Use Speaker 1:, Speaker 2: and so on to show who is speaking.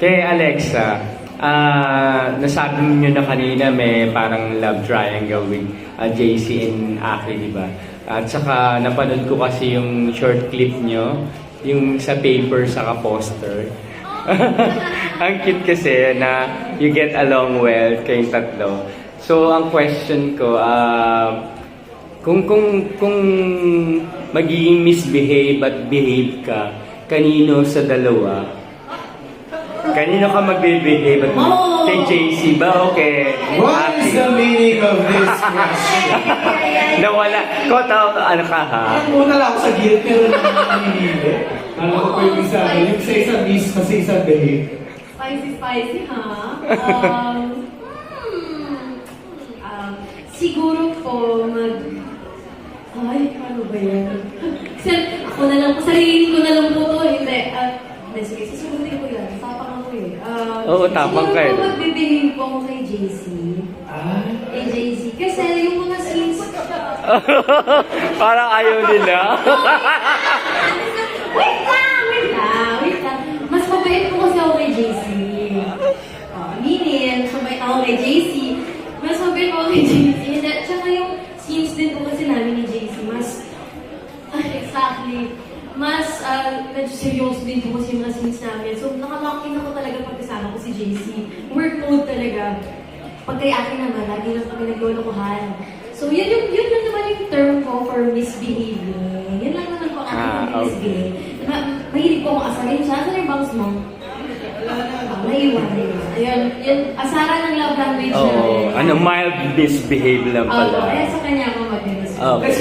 Speaker 1: Kay Alexa, nasabi niyo na kanina may parang love triangle with JC and Aki, di ba? At saka napanood ko kasi yung short clip niyo, yung sa paper saka poster. Ang cute kasi na you get along well kayong tatlo. So ang question ko, kung magiging misbehave at behave ka, kanino sa dalawa? Kanino ka magbe-behave at kay JC ba o kay
Speaker 2: What is the meaning of this question?
Speaker 1: Nawala. Ano ka ha?
Speaker 2: Muna lang ako sa gilid pero nanginili. Ano ko pa yung isa? Yung sa isa miss, sa isa behave.
Speaker 3: Spicy, ha? Siguro po ay, paano ba yan? Kasi ako na lang, sarili ko na lang po to. Hindi, sige, susugutin ko yan. Tapang ako eh.
Speaker 1: Oo, tapang ka eh.
Speaker 3: Siguro po magbibigay po ako kay JC. Kay JC. Kasi yung mga scenes...
Speaker 1: Parang ayaw nila.
Speaker 3: Wait lang. Mas mabait po kasi ako kay JC. Meaning, mabait ako kay JC. Mas mabait ako kay JC. Tsaka yung scenes din po kasi namin ni JC, mas medyo seryoso din po kasi yung mga scenes namin. So, nakalock-in ako talaga pag kasama ko si JC. Work mode talaga. Pag kay akin naman, lagi lang kami naglolokohan. So, yun naman yung term ko for misbehaving. Yun lang naman po ang aking misbehave. Mahilig po akong asarin. Saan yung bangs mo? Naiwan. Ayun, yun, asaran ng love language namin.
Speaker 1: Mild misbehave lang pala.
Speaker 3: Kaya sa kanya ako mag-misbehave.
Speaker 1: Okay.